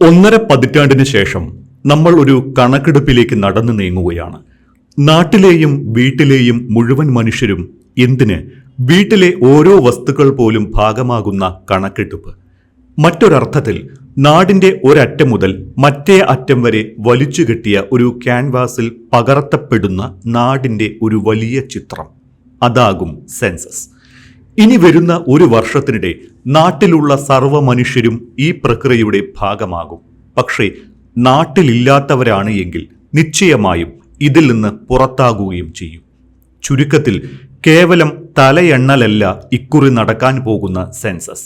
ഒന്നര പതിറ്റാണ്ടിന് ശേഷം നമ്മൾ ഒരു കണക്കെടുപ്പിലേക്ക് നടന്നു നീങ്ങുകയാണ്. നാട്ടിലെയും വീട്ടിലെയും മുഴുവൻ മനുഷ്യരും എന്തിന് വീട്ടിലെ ഓരോ വസ്തുക്കൾ പോലും ഭാഗമാകുന്ന കണക്കെടുപ്പ്. മറ്റൊരർത്ഥത്തിൽ നാടിന്റെ ഒരറ്റം മുതൽ മറ്റേ അറ്റം വരെ വലിച്ചു കെട്ടിയ ഒരു ക്യാൻവാസിൽ പകർത്തപ്പെടുന്ന നാടിന്റെ ഒരു വലിയ ചിത്രം, അതാകും സെൻസസ്. ഇനി വരുന്ന ഒരു വർഷത്തിനിടെ നാട്ടിലുള്ള സർവ്വ മനുഷ്യരും ഈ പ്രക്രിയയുടെ ഭാഗമാകും. പക്ഷേ നാട്ടിലില്ലാത്തവരാണ് എങ്കിൽ നിശ്ചയമായും ഇതിൽ നിന്ന് പുറത്താകുകയും ചെയ്യും. ചുരുക്കത്തിൽ കേവലം തലയെണ്ണലല്ല ഇക്കുറി നടക്കാൻ പോകുന്ന സെൻസസ്.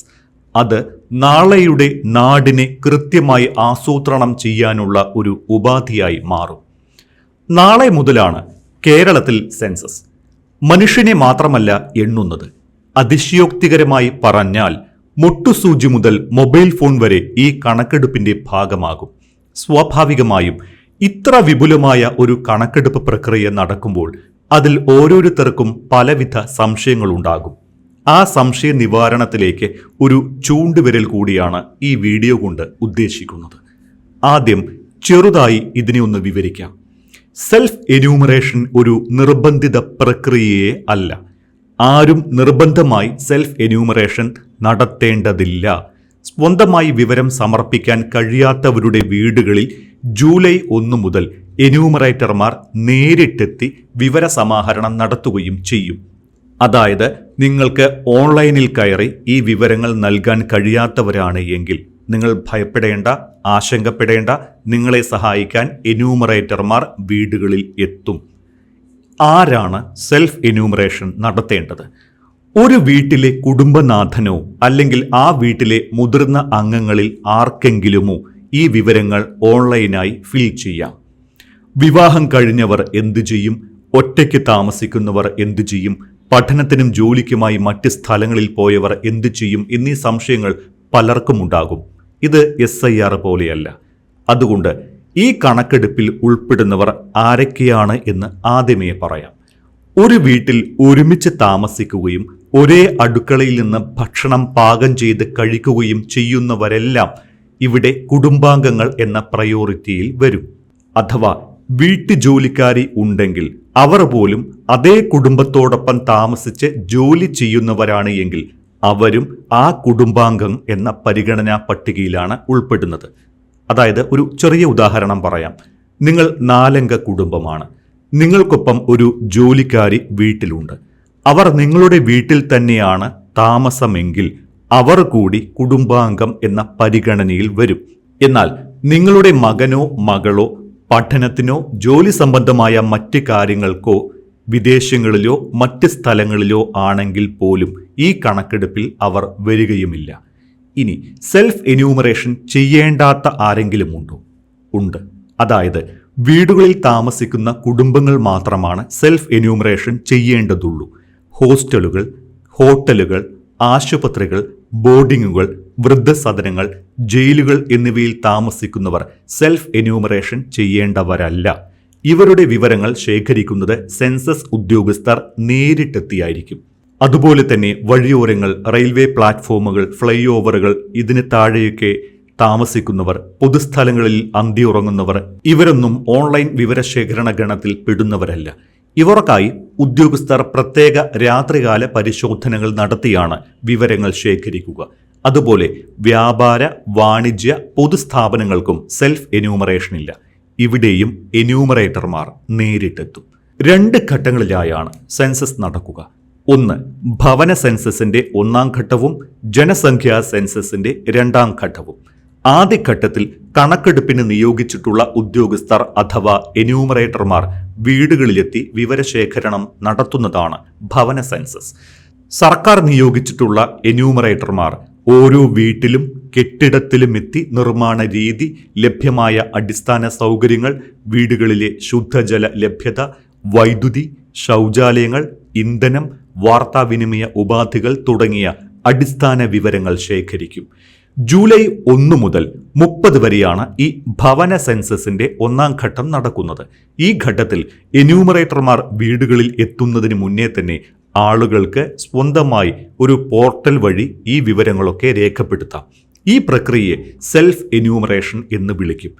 അത് നാളെയുടെ നാടിനെ കൃത്യമായി ആസൂത്രണം ചെയ്യാനുള്ള ഒരു ഉപാധിയായി മാറും. നാളെ മുതലാണ് കേരളത്തിൽ സെൻസസ്. മനുഷ്യനെ മാത്രമല്ല എണ്ണുന്നത്. അതിശയോക്തികരമായി പറഞ്ഞാൽ മുട്ടുസൂചി മുതൽ മൊബൈൽ ഫോൺ വരെ ഈ കണക്കെടുപ്പിന്റെ ഭാഗമാകും. സ്വാഭാവികമായും ഇത്ര വിപുലമായ ഒരു കണക്കെടുപ്പ് പ്രക്രിയ നടക്കുമ്പോൾ അതിൽ ഓരോരുത്തർക്കും പലവിധ സംശയങ്ങളുണ്ടാകും. ആ സംശയ നിവാരണത്തിലേക്ക് ഒരു ചൂണ്ടുവിരൽ കൂടിയാണ് ഈ വീഡിയോ കൊണ്ട് ഉദ്ദേശിക്കുന്നത്. ആദ്യം ചെറുതായി ഇതിനെ ഒന്ന് വിവരിക്കാം. സെൽഫ് എന്യൂമറേഷൻ ഒരു നിർബന്ധിത പ്രക്രിയയെ അല്ല. ആരും നിർബന്ധമായി സെൽഫ് എന്യൂമറേഷൻ നടത്തേണ്ടതില്ല. സ്വന്തമായി വിവരം സമർപ്പിക്കാൻ കഴിയാത്തവരുടെ വീടുകളിൽ ജൂലൈ 1 മുതൽ എന്യൂമറേറ്റർമാർ നേരിട്ടെത്തി വിവരസമാഹരണം നടത്തുകയും ചെയ്യും. അതായത് നിങ്ങൾക്ക് ഓൺലൈനിൽ കയറി ഈ വിവരങ്ങൾ നൽകാൻ കഴിയാത്തവരാണ് എങ്കിൽ നിങ്ങൾ ഭയപ്പെടേണ്ട, ആശങ്കപ്പെടേണ്ട. നിങ്ങളെ സഹായിക്കാൻ എന്യൂമറേറ്റർമാർ വീടുകളിൽ എത്തും. ആരാണ് സെൽഫ് എന്യൂമറേഷൻ നടത്തേണ്ടത്? ഒരു വീട്ടിലെ കുടുംബനാഥനോ അല്ലെങ്കിൽ ആ വീട്ടിലെ മുതിർന്ന അംഗങ്ങളിൽ ആർക്കെങ്കിലുമോ ഈ വിവരങ്ങൾ ഓൺലൈനായി ഫിൽ ചെയ്യാം. വിവാഹം കഴിഞ്ഞവർ എന്തു ചെയ്യും? ഒറ്റയ്ക്ക് താമസിക്കുന്നവർ എന്തു ചെയ്യും? പഠനത്തിനും ജോലിക്കുമായി മറ്റ് സ്ഥലങ്ങളിൽ പോയവർ എന്തു ചെയ്യും? എന്നീ സംശയങ്ങൾ പലർക്കും ഉണ്ടാകും. ഇത് SIR പോലെയല്ല. അതുകൊണ്ട് ഈ കണക്കെടുപ്പിൽ ഉൾപ്പെടുന്നവർ ആരൊക്കെയാണ് എന്ന് ആദ്യമേ പറയാം. ഒരു വീട്ടിൽ ഒരുമിച്ച് താമസിക്കുകയും ഒരേ അടുക്കളയിൽ നിന്ന് ഭക്ഷണം പാകം ചെയ്ത് കഴിക്കുകയും ചെയ്യുന്നവരെല്ലാം ഇവിടെ കുടുംബാംഗങ്ങൾ എന്ന പ്രയോറിറ്റിയിൽ വരും. അഥവാ വീട്ടുജോലിക്കാരി ഉണ്ടെങ്കിൽ അവർ പോലും അതേ കുടുംബത്തോടൊപ്പം താമസിച്ച് ജോലി ചെയ്യുന്നവരാണ് എങ്കിൽ അവരും ആ കുടുംബാംഗം എന്ന പരിഗണനാ പട്ടികയിലാണ് ഉൾപ്പെടുന്നത്. അതായത് ഒരു ചെറിയ ഉദാഹരണം പറയാം. നിങ്ങൾ 4 അംഗ കുടുംബമാണ്. നിങ്ങൾക്കൊപ്പം ഒരു ജോലിക്കാരി വീട്ടിലുണ്ട്. അവർ നിങ്ങളുടെ വീട്ടിൽ തന്നെയാണ് താമസമെങ്കിൽ അവർ കൂടി കുടുംബാംഗം എന്ന പരിഗണനയിൽ വരും. എന്നാൽ നിങ്ങളുടെ മകനോ മകളോ പഠനത്തിനോ ജോലി സംബന്ധമായ മറ്റ് കാര്യങ്ങൾക്കോ വിദേശങ്ങളിലോ മറ്റ് സ്ഥലങ്ങളിലോ ആണെങ്കിൽ പോലും ഈ കണക്കെടുപ്പിൽ അവർ വരികയുമില്ല. ഇനി സെൽഫ് എന്യൂമറേഷൻ ചെയ്യേണ്ടാത്ത ആരെങ്കിലും ഉണ്ടോ? ഉണ്ട്. അതായത് വീടുകളിൽ താമസിക്കുന്ന കുടുംബങ്ങൾ മാത്രമാണ് സെൽഫ് എന്യൂമറേഷൻ ചെയ്യേണ്ടതുള്ളൂ. ഹോസ്റ്റലുകൾ, ഹോട്ടലുകൾ, ആശുപത്രികൾ, ബോർഡിങ്ങുകൾ, വൃദ്ധസദനങ്ങൾ, ജയിലുകൾ എന്നിവയിൽ താമസിക്കുന്നവർ സെൽഫ് എന്യൂമറേഷൻ ചെയ്യേണ്ടവരല്ല. ഇവരുടെ വിവരങ്ങൾ ശേഖരിക്കുന്നത് സെൻസസ് ഉദ്യോഗസ്ഥർ നേരിട്ടെത്തിയായിരിക്കും. അതുപോലെ തന്നെ വഴിയോരങ്ങൾ, റെയിൽവേ പ്ലാറ്റ്ഫോമുകൾ, ഫ്ലൈ ഓവറുകൾ, ഇതിന് താഴെയൊക്കെ താമസിക്കുന്നവർ, പൊതുസ്ഥലങ്ങളിൽ അന്തിയുറങ്ങുന്നവർ, ഇവരൊന്നും ഓൺലൈൻ വിവരശേഖരണ ഗണത്തിൽ പെടുന്നവരല്ല. ഇവർക്കായി ഉദ്യോഗസ്ഥർ പ്രത്യേക രാത്രികാല പരിശോധനകൾ നടത്തിയാണ് വിവരങ്ങൾ ശേഖരിക്കുക. അതുപോലെ വ്യാപാര, വാണിജ്യ, പൊതുസ്ഥാപനങ്ങൾക്കും സെൽഫ് എന്യൂമറേഷൻ ഇല്ല. ഇവിടെയും എന്യൂമറേറ്റർമാർ നേരിട്ടെത്തും. 2 ഘട്ടങ്ങളിലായാണ് സെൻസസ് നടക്കുക. ഒന്ന്, ഭവന സെൻസസിന്റെ 1ാം ഘട്ടവും ജനസംഖ്യാ സെൻസസിന്റെ 2ാം ഘട്ടവും. ആദ്യഘട്ടത്തിൽ കണക്കെടുപ്പിന് നിയോഗിച്ചിട്ടുള്ള ഉദ്യോഗസ്ഥർ അഥവാ എന്യൂമറേറ്റർമാർ വീടുകളിലെത്തി വിവരശേഖരണം നടത്തുന്നതാണ് ഭവന സെൻസസ്. സർക്കാർ നിയോഗിച്ചിട്ടുള്ള എന്യൂമറേറ്റർമാർ ഓരോ വീട്ടിലും കെട്ടിടത്തിലും എത്തി നിർമ്മാണ രീതി, ലഭ്യമായ അടിസ്ഥാന സൗകര്യങ്ങൾ, വീടുകളിലെ ശുദ്ധജല ലഭ്യത, വൈദ്യുതി, ശൗചാലയങ്ങൾ, ഇന്ധനം, വാർത്താവിനിമയ ഉപാധികൾ തുടങ്ങിയ അടിസ്ഥാന വിവരങ്ങൾ ശേഖരിക്കും. ജൂലൈ 1 മുതൽ 30 വരെയാണ് ഈ ഭവന സെൻസസിന്റെ 1ാം ഘട്ടം നടക്കുന്നത്. ഈ ഘട്ടത്തിൽ എന്യൂമറേറ്റർമാർ വീടുകളിൽ എത്തുന്നതിന് മുന്നേ തന്നെ ആളുകൾക്ക് സ്വന്തമായി ഒരു പോർട്ടൽ വഴി ഈ വിവരങ്ങളൊക്കെ രേഖപ്പെടുത്താം. ഈ പ്രക്രിയയെ സെൽഫ് എന്യൂമറേഷൻ എന്ന് വിളിക്കും.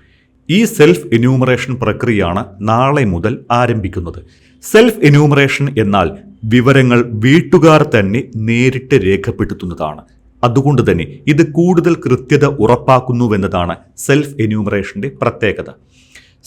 ഈ സെൽഫ് എന്യൂമറേഷൻ പ്രക്രിയയാണ് നാളെ മുതൽ ആരംഭിക്കുന്നത്. സെൽഫ് എന്യൂമറേഷൻ എന്നാൽ വിവരങ്ങൾ വീട്ടുകാർ തന്നെ നേരിട്ട് രേഖപ്പെടുത്തുന്നതാണ്. അതുകൊണ്ട് തന്നെ ഇത് കൂടുതൽ കൃത്യത ഉറപ്പാക്കുന്നുവെന്നതാണ് സെൽഫ് എന്യൂമറേഷന്റെ പ്രത്യേകത.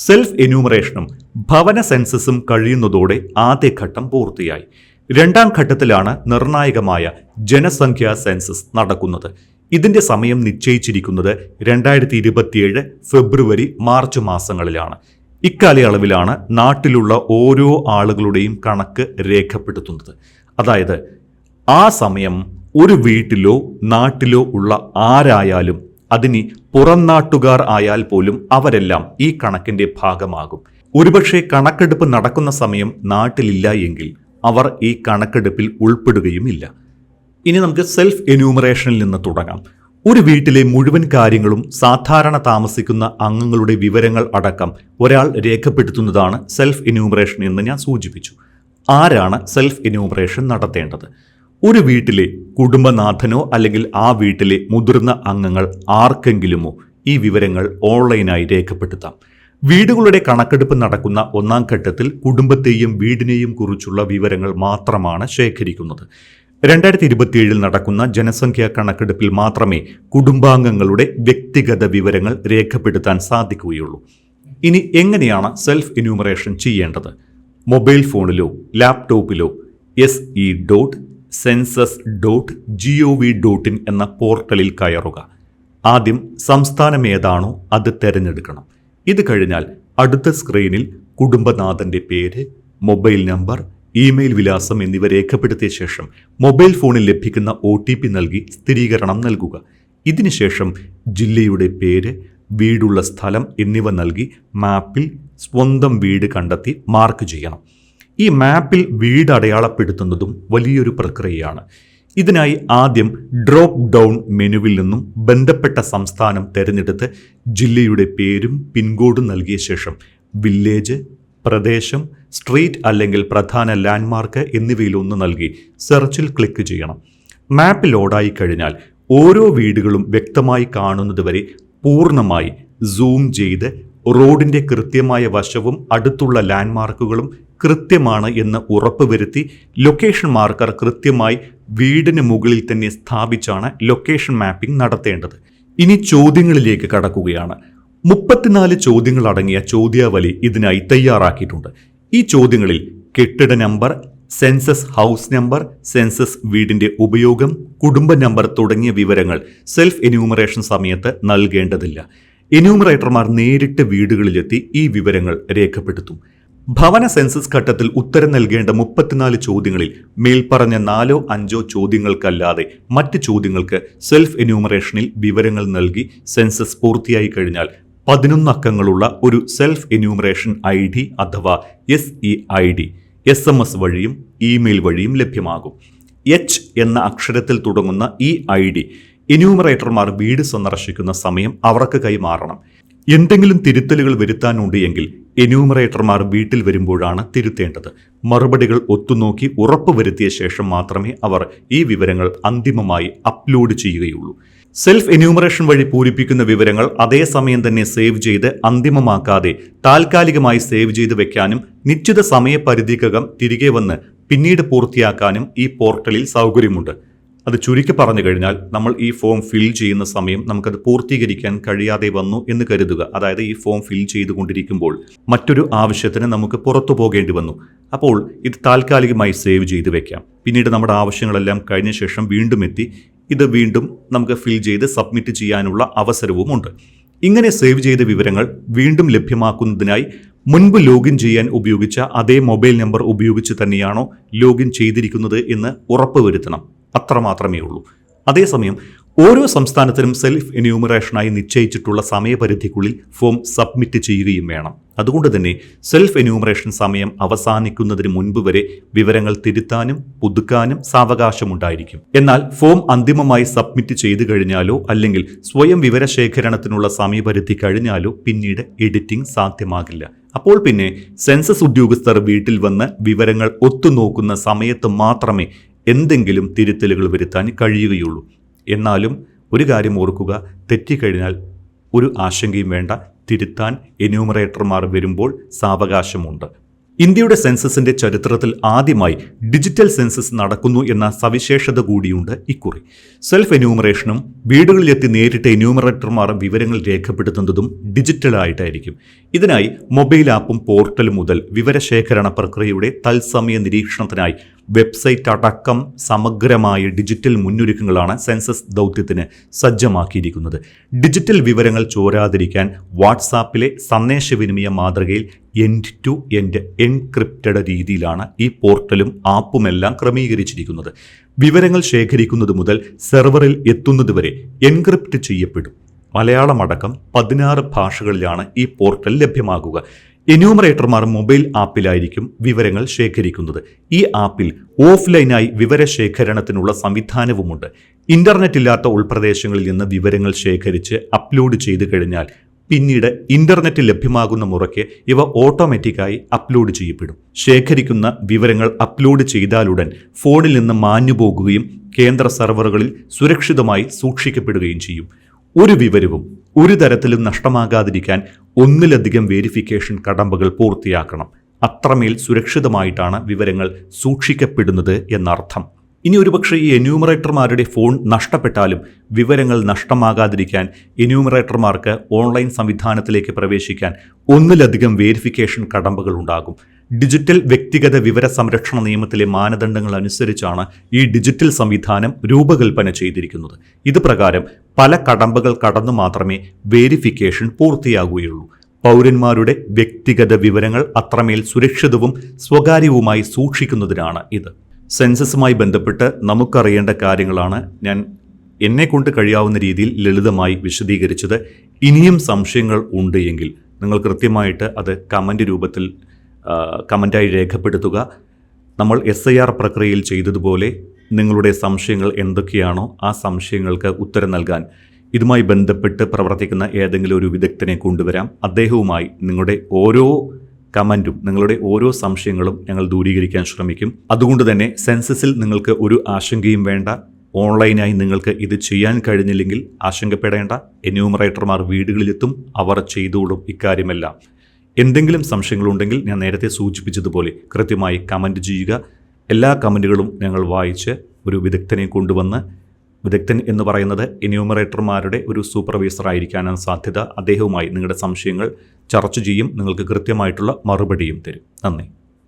സെൽഫ് എന്യൂമറേഷനും ഭവന സെൻസസും കഴിയുന്നതോടെ ആദ്യഘട്ടം പൂർത്തിയായി. രണ്ടാം ഘട്ടത്തിലാണ് നിർണായകമായ ജനസംഖ്യാ സെൻസസ് നടക്കുന്നത്. ഇതിന്റെ സമയം നിശ്ചയിച്ചിരിക്കുന്നത് 2027 ഫെബ്രുവരി മാർച്ച് മാസങ്ങളിലാണ്. ഇക്കാലയളവിലാണ് നാട്ടിലുള്ള ഓരോ ആളുകളുടെയും കണക്ക് രേഖപ്പെടുത്തുന്നത്. അതായത് ആ സമയം ഒരു വീട്ടിലോ നാട്ടിലോ ഉള്ള ആരായാലും, അതിനി പുറം നാട്ടുകാർ ആയാൽ പോലും അവരെല്ലാം ഈ കണക്കിന്റെ ഭാഗമാകും. ഒരുപക്ഷെ കണക്കെടുപ്പ് നടക്കുന്ന സമയം നാട്ടിലില്ല എങ്കിൽ അവർ ഈ കണക്കെടുപ്പിൽ ഉൾപ്പെടുകയുമില്ല. ഇനി നമുക്ക് സെൽഫ് എന്യൂമറേഷനിൽ നിന്ന് തുടങ്ങാം. ഒരു വീട്ടിലെ മുഴുവൻ കാര്യങ്ങളും സാധാരണ താമസിക്കുന്ന അംഗങ്ങളുടെ വിവരങ്ങൾ അടക്കം ഒരാൾ രേഖപ്പെടുത്തുന്നതാണ് സെൽഫ് എന്യൂമറേഷൻ എന്ന് ഞാൻ സൂചിപ്പിച്ചു. ആരാണ് സെൽഫ് എന്യൂമറേഷൻ നടത്തേണ്ടത്? ഒരു വീട്ടിലെ കുടുംബനാഥനോ അല്ലെങ്കിൽ ആ വീട്ടിലെ മുതിർന്ന അംഗങ്ങൾ ആർക്കെങ്കിലുമോ ഈ വിവരങ്ങൾ ഓൺലൈനായി രേഖപ്പെടുത്താം. വീടുകളുടെ കണക്കെടുപ്പ് നടക്കുന്ന ഒന്നാം ഘട്ടത്തിൽ കുടുംബത്തെയും വീടിനെയും കുറിച്ചുള്ള വിവരങ്ങൾ മാത്രമാണ് ശേഖരിക്കുന്നത്. 2027 നടക്കുന്ന ജനസംഖ്യാ കണക്കെടുപ്പിൽ മാത്രമേ കുടുംബാംഗങ്ങളുടെ വ്യക്തിഗത വിവരങ്ങൾ രേഖപ്പെടുത്താൻ സാധിക്കുകയുള്ളൂ. ഇനി എങ്ങനെയാണ് സെൽഫ് എന്യൂമറേഷൻ ചെയ്യേണ്ടത്? മൊബൈൽ ഫോണിലോ ലാപ്ടോപ്പിലോ se.census.gov.in എന്ന പോർട്ടലിൽ കയറുക. ആദ്യം സംസ്ഥാനം ഏതാണോ അത് തിരഞ്ഞെടുക്കണം. ഇത് കഴിഞ്ഞാൽ അടുത്ത സ്ക്രീനിൽ കുടുംബനാഥന്റെ പേര്, മൊബൈൽ നമ്പർ, ഇമെയിൽ വിലാസം എന്നിവ രേഖപ്പെടുത്തിയ ശേഷം മൊബൈൽ ഫോണിൽ ലഭിക്കുന്ന OTP നൽകി സ്ഥിരീകരണം നൽകുക. ഇതിനുശേഷം ജില്ലയുടെ പേര്, വീടുള്ള സ്ഥലം എന്നിവ നൽകി മാപ്പിൽ സ്വന്തം വീട് കണ്ടെത്തി മാർക്ക് ചെയ്യണം. ഈ മാപ്പിൽ വീട് അടയാളപ്പെടുത്തുന്നതും വലിയൊരു പ്രക്രിയയാണ്. ഇതിനായി ആദ്യം ഡ്രോപ്പ് ഡൗൺ മെനുവിൽ നിന്നും ബന്ധപ്പെട്ട സംസ്ഥാനം തിരഞ്ഞെടുത്ത് ജില്ലയുടെ പേരും പിൻകോഡും നൽകിയ ശേഷം വില്ലേജ്, പ്രദേശം, സ്ട്രീറ്റ് അല്ലെങ്കിൽ പ്രധാന ലാൻഡ്മാർക്ക് എന്നിവയിലൊന്ന് നൽകി സെർച്ചിൽ ക്ലിക്ക് ചെയ്യണം. മാപ്പ് ലോഡായി കഴിഞ്ഞാൽ ഓരോ വീടുകളും വ്യക്തമായി കാണുന്നതുവരെ പൂർണ്ണമായി സൂം ചെയ്ത് റോഡിന്റെ കൃത്യമായ വശവും അടുത്തുള്ള ലാൻഡ്മാർക്കുകളും കൃത്യമാണ് എന്ന് ഉറപ്പുവരുത്തി ലൊക്കേഷൻ മാർക്കർ കൃത്യമായി വീടിന് മുകളിൽ തന്നെ സ്ഥാപിച്ചാണ് ലൊക്കേഷൻ മാപ്പിംഗ് നടത്തേണ്ടത്. ഇനി ചോദ്യങ്ങളിലേക്ക് കടക്കുകയാണ്. 34 ചോദ്യങ്ങൾ അടങ്ങിയ ചോദ്യാവലി ഇതിനായി തയ്യാറാക്കിയിട്ടുണ്ട്. ഈ ചോദ്യങ്ങളിൽ കെട്ടിട number, census house number, census വീടിന്റെ ഉപയോഗം, കുടുംബ നമ്പർ തുടങ്ങിയ വിവരങ്ങൾ സെൽഫ് എന്യൂമറേഷൻ സമയത്ത് നൽകേണ്ടതില്ല. എന്യൂമറേറ്റർമാർ നേരിട്ട് വീടുകളിലെത്തി ഈ വിവരങ്ങൾ രേഖപ്പെടുത്തും. ഭവന സെൻസസ് ഘട്ടത്തിൽ ഉത്തരം നൽകേണ്ട 34 ചോദ്യങ്ങളിൽ മേൽപ്പറഞ്ഞ 4-5 ചോദ്യങ്ങൾക്കല്ലാതെ മറ്റ് ചോദ്യങ്ങൾക്ക് സെൽഫ് എന്യൂമറേഷനിൽ വിവരങ്ങൾ നൽകി സെൻസസ് പൂർത്തിയായി കഴിഞ്ഞാൽ 11 അക്കങ്ങളുള്ള ഒരു സെൽഫ് എന്യൂമറേഷൻ ID അഥവാ SEID SMS വഴിയും ഇമെയിൽ വഴിയും ലഭ്യമാകും. H എന്ന അക്ഷരത്തിൽ തുടങ്ങുന്ന ഈ ID എന്യൂമറേറ്റർമാർ വീട് സന്ദർശിക്കുന്ന സമയം അവർക്ക് കൈമാറണം. എന്തെങ്കിലും തിരുത്തലുകൾ വരുത്താനുണ്ട് എങ്കിൽ എന്യൂമറേറ്റർമാർ വീട്ടിൽ വരുമ്പോഴാണ് തിരുത്തേണ്ടത്. മറുപടികൾ ഒത്തുനോക്കി ഉറപ്പുവരുത്തിയ ശേഷം മാത്രമേ അവർ ഈ വിവരങ്ങൾ അന്തിമമായി അപ്ലോഡ് ചെയ്യുകയുള്ളൂ. സെൽഫ് എന്യൂമറേഷൻ വഴി പൂരിപ്പിക്കുന്ന വിവരങ്ങൾ അതേസമയം തന്നെ സേവ് ചെയ്ത് അന്തിമമാക്കാതെ താൽക്കാലികമായി സേവ് ചെയ്ത് വെക്കാനും നിശ്ചിത സമയപരിധിക്കകം തിരികെ വന്ന് പിന്നീട് പൂർത്തിയാക്കാനും ഈ പോർട്ടലിൽ സൗകര്യമുണ്ട്. അത് ചുരുക്കി പറഞ്ഞു കഴിഞ്ഞാൽ നമ്മൾ ഈ ഫോം ഫിൽ ചെയ്യുന്ന സമയം നമുക്കത് പൂർത്തീകരിക്കാൻ കഴിയാതെ വന്നു എന്ന് കരുതുക. അതായത് ഈ ഫോം ഫിൽ ചെയ്തുകൊണ്ടിരിക്കുമ്പോൾ മറ്റൊരു ആവശ്യത്തിന് നമുക്ക് പുറത്തു പോകേണ്ടി വന്നു. അപ്പോൾ ഇത് താൽക്കാലികമായി സേവ് ചെയ്ത് വെക്കാം. പിന്നീട് നമ്മുടെ ആവശ്യങ്ങളെല്ലാം കഴിഞ്ഞ ശേഷം വീണ്ടും എത്തി ഇത് വീണ്ടും നമുക്ക് ഫിൽ ചെയ്ത് സബ്മിറ്റ് ചെയ്യാനുള്ള അവസരവുമുണ്ട്. ഇങ്ങനെ സേവ് ചെയ്ത വിവരങ്ങൾ വീണ്ടും ലഭ്യമാക്കുന്നതിനായി മുൻപ് ലോഗിൻ ചെയ്യാൻ ഉപയോഗിച്ച അതേ മൊബൈൽ നമ്പർ ഉപയോഗിച്ച് തന്നെയാണോ ലോഗിൻ ചെയ്തിരിക്കുന്നത് എന്ന് ഉറപ്പുവരുത്തണം. അത്രമാത്രമേ ഉള്ളൂ. അതേസമയം ഓരോ സംസ്ഥാനത്തിനും സെൽഫ് എന്യൂമറേഷനായി നിശ്ചയിച്ചിട്ടുള്ള സമയപരിധിക്കുള്ളിൽ ഫോം സബ്മിറ്റ് ചെയ്യുകയും വേണം. അതുകൊണ്ട് തന്നെ സെൽഫ് എന്യൂമറേഷൻ സമയം അവസാനിക്കുന്നതിന് മുൻപ് വരെ വിവരങ്ങൾ തിരുത്താനും പുതുക്കാനും സാവകാശമുണ്ടായിരിക്കും. എന്നാൽ ഫോം അന്തിമമായി സബ്മിറ്റ് ചെയ്തു കഴിഞ്ഞാലോ അല്ലെങ്കിൽ സ്വയം വിവരശേഖരണത്തിനുള്ള സമയപരിധി കഴിഞ്ഞാലോ പിന്നീട് എഡിറ്റിംഗ് സാധ്യമാകില്ല. അപ്പോൾ പിന്നെ സെൻസസ് ഉദ്യോഗസ്ഥർ വീട്ടിൽ വന്ന് വിവരങ്ങൾ ഒത്തുനോക്കുന്ന സമയത്ത് മാത്രമേ എന്തെങ്കിലും തിരുത്തലുകൾ വരുത്താൻ കഴിയുകയുള്ളൂ. എന്നാലും ഒരു കാര്യം ഓർക്കുക, തെറ്റിക്കഴിഞ്ഞാൽ ഒരു ആശങ്കയും വേണ്ട, തിരുത്താൻ എന്യൂമറേറ്റർമാർ വരുമ്പോൾ സാവകാശമുണ്ട്. ഇന്ത്യയുടെ സെൻസസിന്റെ ചരിത്രത്തിൽ ആദ്യമായി ഡിജിറ്റൽ സെൻസസ് നടക്കുന്നു എന്ന സവിശേഷത കൂടിയുണ്ട് ഇക്കുറി. സെൽഫ് എന്യൂമറേഷനും വീടുകളിലെത്തി നേരിട്ട് എന്യൂമറേറ്റർമാർ വിവരങ്ങൾ രേഖപ്പെടുത്തുന്നതും ഡിജിറ്റലായിട്ടായിരിക്കും. ഇതിനായി മൊബൈൽ ആപ്പും പോർട്ടലും മുതൽ വിവരശേഖരണ പ്രക്രിയയുടെ തത്സമയ നിരീക്ഷണത്തിനായി വെബ്സൈറ്റ് അടക്കം സമഗ്രമായ ഡിജിറ്റൽ മുന്നൊരുക്കങ്ങളാണ് സെൻസസ് ദൗത്യത്തിന് സജ്ജമാക്കിയിരിക്കുന്നത്. ഡിജിറ്റൽ വിവരങ്ങൾ ചോരാതിരിക്കാൻ വാട്സാപ്പിലെ സന്ദേശവിനിമയ മാതൃകയിൽ എൻഡ് ടു എൻഡ് എൻക്രിപ്റ്റഡ് രീതിയിലാണ് ഈ പോർട്ടലും ആപ്പുമെല്ലാം ക്രമീകരിച്ചിരിക്കുന്നത്. വിവരങ്ങൾ ശേഖരിക്കുന്നത് മുതൽ സെർവറിൽ എത്തുന്നതുവരെ എൻക്രിപ്റ്റ് ചെയ്യപ്പെടും. മലയാളമടക്കം 16 ഭാഷകളിലാണ് ഈ പോർട്ടൽ ലഭ്യമാകുക. എന്യൂമറേറ്റർമാർ മൊബൈൽ ആപ്പിലായിരിക്കും വിവരങ്ങൾ ശേഖരിക്കുന്നത്. ഈ ആപ്പിൽ ഓഫ്ലൈനായി വിവരശേഖരണത്തിനുള്ള സംവിധാനവുമുണ്ട്. ഇന്റർനെറ്റ് ഇല്ലാത്ത ഉൾപ്രദേശങ്ങളിൽ നിന്ന് വിവരങ്ങൾ ശേഖരിച്ച് അപ്ലോഡ് ചെയ്തു കഴിഞ്ഞാൽ പിന്നീട് ഇന്റർനെറ്റ് ലഭ്യമാകുന്ന മുറയ്ക്ക് ഇവ ഓട്ടോമാറ്റിക്കായി അപ്ലോഡ് ചെയ്യപ്പെടും. ശേഖരിക്കുന്ന വിവരങ്ങൾ അപ്ലോഡ് ചെയ്താലുടൻ ഫോണിൽ നിന്ന് മാഞ്ഞുപോകുകയും കേന്ദ്ര സെർവറുകളിൽ സുരക്ഷിതമായി സൂക്ഷിക്കപ്പെടുകയും ചെയ്യും. ഒരു വിവരവും ഒരു തരത്തിലും നഷ്ടമാകാതിരിക്കാൻ ഒന്നിലധികം വേരിഫിക്കേഷൻ കടമ്പകൾ പൂർത്തിയാക്കണം. അത്രമേൽ സുരക്ഷിതമായിട്ടാണ് വിവരങ്ങൾ സൂക്ഷിക്കപ്പെടുന്നത് എന്നർത്ഥം. ഇനി ഒരുപക്ഷെ ഈ എന്യൂമറേറ്റർമാരുടെ ഫോൺ നഷ്ടപ്പെട്ടാലും വിവരങ്ങൾ നഷ്ടമാകാതിരിക്കാൻ എന്യൂമറേറ്റർമാർക്ക് ഓൺലൈൻ സംവിധാനത്തിലേക്ക് പ്രവേശിക്കാൻ ഒന്നിലധികം വേരിഫിക്കേഷൻ കടമ്പകൾ ഉണ്ടാകും. ഡിജിറ്റൽ വ്യക്തിഗത വിവര സംരക്ഷണ നിയമത്തിലെ മാനദണ്ഡങ്ങൾ അനുസരിച്ചാണ് ഈ ഡിജിറ്റൽ സംവിധാനം രൂപകൽപ്പന ചെയ്തിരിക്കുന്നത്. ഇത് പ്രകാരം പല കടമ്പകൾ കടന്നു മാത്രമേ വേരിഫിക്കേഷൻ പൂർത്തിയാകുകയുള്ളൂ. പൗരന്മാരുടെ വ്യക്തിഗത വിവരങ്ങൾ അത്രമേൽ സുരക്ഷിതവും സ്വകാര്യവുമായി സൂക്ഷിക്കുന്നതിനാണ് ഇത്. സെൻസസുമായി ബന്ധപ്പെട്ട് നമുക്കറിയേണ്ട കാര്യങ്ങളാണ് ഞാൻ എന്നെക്കൊണ്ട് കഴിയാവുന്ന രീതിയിൽ ലളിതമായി വിശദീകരിച്ചത്. ഇനിയും സംശയങ്ങൾ ഉണ്ട് എങ്കിൽ നിങ്ങൾ കൃത്യമായിട്ട് അത് കമൻ്റ് രൂപത്തിൽ കമൻ്റായി രേഖപ്പെടുത്തുക. നമ്മൾ SIR പ്രക്രിയയിൽ ചെയ്തതുപോലെ നിങ്ങളുടെ സംശയങ്ങൾ എന്തൊക്കെയാണോ ആ സംശയങ്ങൾക്ക് ഉത്തരം നൽകാൻ ഇതുമായി ബന്ധപ്പെട്ട് പ്രവർത്തിക്കുന്ന ഏതെങ്കിലും ഒരു വിദഗ്ധനെ കൊണ്ടുവരാം. അദ്ദേഹവുമായി നിങ്ങളുടെ ഓരോ കമൻറ്റും നിങ്ങളുടെ ഓരോ സംശയങ്ങളും ഞങ്ങൾ ദൂരീകരിക്കാൻ ശ്രമിക്കും. അതുകൊണ്ട് തന്നെ സെൻസസിൽ നിങ്ങൾക്ക് ഒരു ആശങ്കയും വേണ്ട. ഓൺലൈനായി നിങ്ങൾക്ക് ഇത് ചെയ്യാൻ കഴിഞ്ഞില്ലെങ്കിൽ ആശങ്കപ്പെടേണ്ട. എന്യൂമറേറ്റർമാർ വീടുകളിലെത്തും, അവർ ചെയ്തോളും ഇക്കാര്യമെല്ലാം. എന്തെങ്കിലും സംശയങ്ങളുണ്ടെങ്കിൽ ഞാൻ നേരത്തെ സൂചിപ്പിച്ചതുപോലെ കൃത്യമായി കമൻറ്റ് ചെയ്യുക. എല്ലാ കമൻറ്റുകളും ഞങ്ങൾ വായിച്ച് ഒരു വിദഗ്ധനെ കൊണ്ടുവന്ന്, വിദഗ്ധൻ എന്ന് പറയുന്നത് എന്യൂമറേറ്റർമാരുടെ ഒരു സൂപ്പർവൈസർ ആയിരിക്കാനാണ് സാധ്യത. അദ്ദേഹവുമായി നിങ്ങളുടെ സംശയങ്ങൾ ചർച്ച ചെയ്യും, നിങ്ങൾക്ക് കൃത്യമായിട്ടുള്ള മറുപടിയും തരും. നന്ദി.